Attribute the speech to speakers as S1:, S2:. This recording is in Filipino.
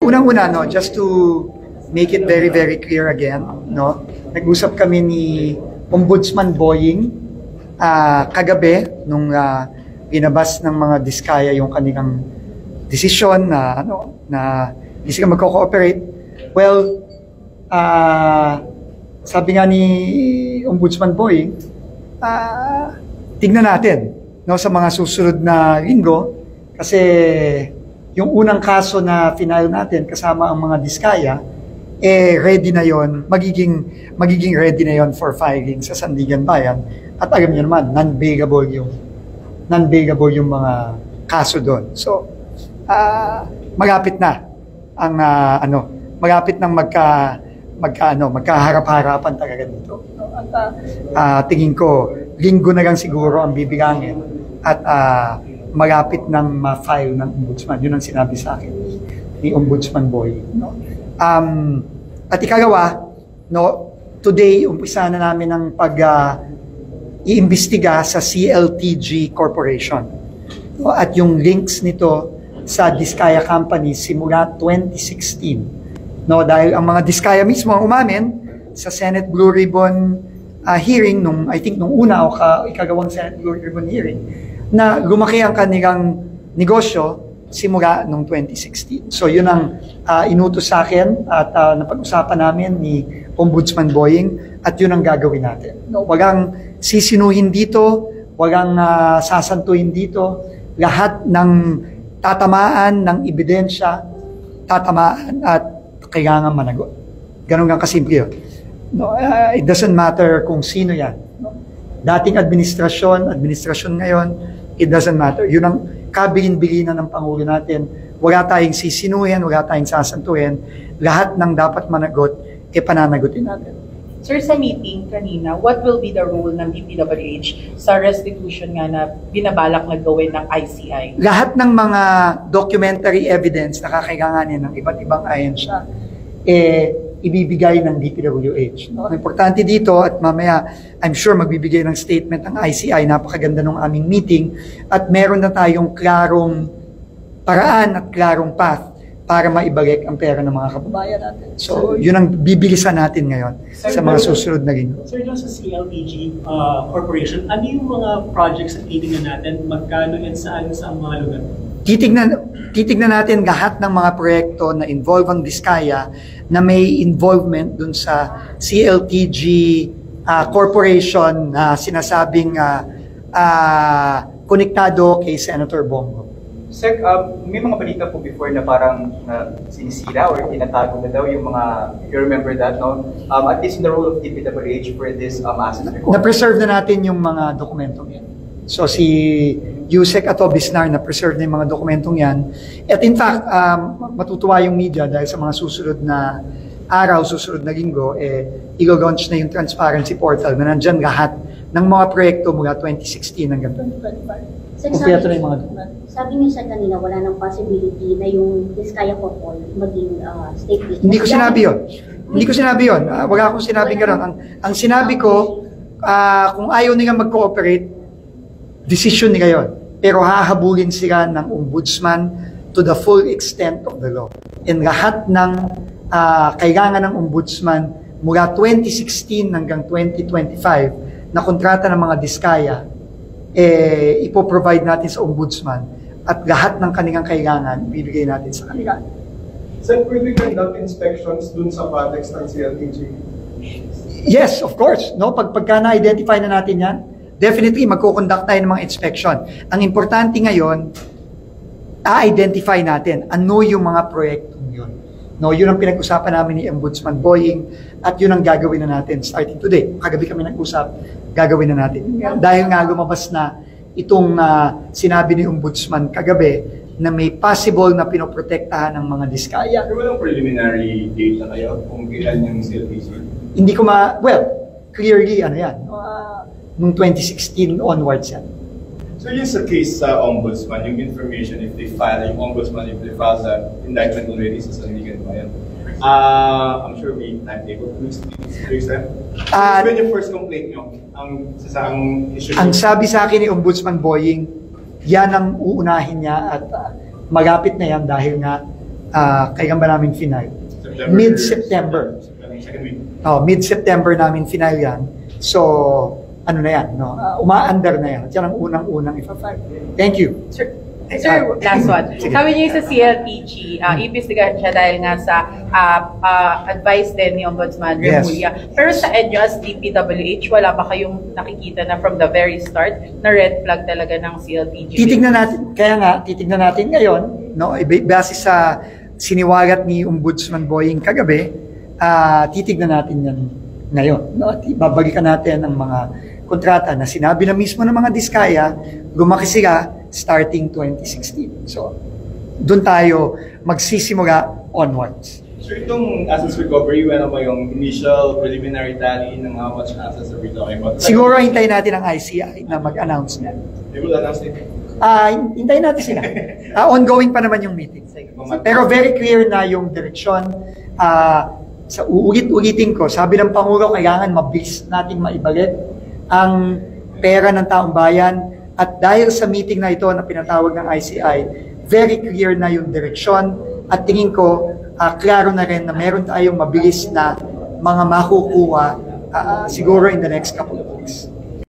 S1: Unang-una, no, just to make it very, very clear again, no, nag-usap kami ni Ombudsman Boying kagabi nung binabas ng mga diskaya yung kanilang desisyon na hindi sila magko-cooperate. Well, sabi nga ni Ombudsman Boying, tignan natin, no, sa mga susunod na linggo, kasi yung unang kaso na final natin kasama ang mga diskaya, ready na yon, magiging ready na yon for filing sa Sandigan Bayan. At alam niyo naman, non-bailable yung mga kaso doon. So, malapit na ang malapit nang magkaharap-harapan talaga dito. At tingin ko, linggo na lang siguro ang bibilangin at malapit nang ma-file ng Ombudsman. Yun ang sinabi sa akin ni Ombudsman Boy. No? At ikalawa, no, today, umpisa na namin ang pag-iimbestiga sa CLTG Corporation. No? At yung links nito sa Diskaya Company simula 2016. No? Dahil ang mga Diskaya mismo ang umamin sa Senate Blue Ribbon hearing, I think nung una o ikagawang Senate Blue Ribbon hearing, na lumaki ang kanilang negosyo simula noong 2016. So yun ang inutos sa akin at napag-usapan namin ni Ombudsman Boying at yun ang gagawin natin. No, walang sisinuhin dito, walang sasantuhin dito, lahat ng tatamaan ng ebidensya, tatamaan at kailangan managot. Ganun nga kasimple yun. No, it doesn't matter kung sino yan. No? Dating administrasyon ngayon, it doesn't matter. Yun ang kabilin-bilinan ng Pangulo natin. Wala tayong sisinuhin, wala tayong sasantuhin. Lahat ng dapat managot, pananagutin natin.
S2: Sir, sa meeting kanina, what will be the role ng DPWH sa restitution nga na binabalak na gawin ng ICI?
S1: Lahat ng mga documentary evidence na kakailanganin ng iba't ibang ahensya, ibibigay ng DPWH. No? Ang importante dito, at mamaya, I'm sure magbibigay ng statement ang ICI, napakaganda ng aming meeting, at meron na tayong klarong paraan at klarong path para maibalik ang pera ng mga kababayan natin. So, yun ang bibilisan natin ngayon sa mga susunod na linggo.
S3: Sir, doon sa CLTG Corporation, ano yung mga projects na titingnan natin? Magkano at saan sa mga lugar? Titignan natin lahat ng mga proyekto na involve ang Diskaya na may involvement dun sa CLTG Corporation na sinasabing konektado kay Senator Bongo.
S4: Sir, may mga balita po before na parang sinisira or tinatago na daw yung mga, if you remember that, no? At least in the role of DPWH for this asset recovery.
S1: Na-preserve na natin yung mga dokumentong yan. So si Yusek Ato Bisnar na-preserve na yung mga dokumentong yan. At in fact, matutuwa yung media dahil sa mga susunod na araw, susunod na linggo, i-launch na yung transparency portal na nandyan lahat ng mga proyekto mula 2016 hanggang 2025. Kumpleto na yung mga dokumento.
S5: Sabi niyo sa kanina, wala nang possibility na yung Diskaya Corporation maging state business.
S1: Hindi ko sinabi yun. Wala akong sinabing gano'n. Ang sinabi ko, kung ayaw nila mag-cooperate, decision nila yun. Pero hahabulin sila ng ombudsman to the full extent of the law. And lahat ng kailangan ng ombudsman mula 2016 hanggang 2025 na kontrata ng mga Diskaya, ipoprovide natin sa ombudsman at lahat ng kanilang kailangan, ibibigay natin sa kanila.
S6: Sir, will we conduct inspections dun sa projects ng CLTG?
S1: Yes, of course. No? Pagka na-identify na natin yan, definitely magkukonduct tayo ng mga inspection. Ang importante ngayon, i-identify natin ano yung mga proyektong yun. No, yun ang pinag-usapan namin ni Ombudsman Boying at yun ang gagawin na natin starting today. Kagabi kami nag-usap, gagawin na natin. Dahil nga lumabas na itong sinabi ni Ombudsman kagabi na may possible na pinoprotektahan ng mga Diskaya.
S6: Pero walang preliminary date na kayo kung kailan yung CLTG?
S1: Hindi ko clearly yan, nung 2016 onwards yan.
S6: So yun sa case sa Ombudsman, yung information if they file the indictment already sa Sandigan Bayan. I'm sure we timetable to extent. When yung first complaint nyo, ang issue?
S1: Ang sabi sa akin ni Ombudsman Boying, yan ang uunahin niya at malapit na yan dahil nga Kailan ba namin final?
S6: September.
S1: Mid-September.
S6: Second week.
S1: Mid-September namin final yan. So, ano na yan, no? Umaandar na yan. Yan ang unang-unang ipa-file. Thank you.
S2: Sir, last one.
S1: Sige.
S2: Sabi niyo sa CLTG, iimbestigahan siya dahil nga sa advice din ni Ombudsman
S1: Yes.
S2: Remulla. Pero sa inyo as DPWH, wala ba kayong nakikita na from the very start na red flag talaga ng CLTG?
S1: Titignan natin, kaya nga, titignan natin ngayon, no? Base sa siniwagat ni Ombudsman Boying kagabi, titignan natin yan ngayon. No? At babalikan natin ang mga kontrata na sinabi na mismo ng mga diskaya, lumaki sila starting 2016. So, doon tayo magsisimula onwards.
S6: So itong assets recovery, ano ba yung initial preliminary tally ng how much assets are we talking about?
S1: Siguro hintayin natin ang ICI na mag-announce na.
S6: They will announce it.
S1: Hintayin natin sila. Ongoing pa naman yung meeting. Pero very clear na yung direksyon. Sa uulit-ulitin ko, sabi ng Pangulo, kailangan mabilis natin maibalik ang pera ng taong bayan. At dahil sa meeting na ito na pinatawag ng ICI, very clear na yung direksyon. At tingin ko, klaro na rin na meron tayong mabilis na mga makukuha siguro in the next couple of weeks.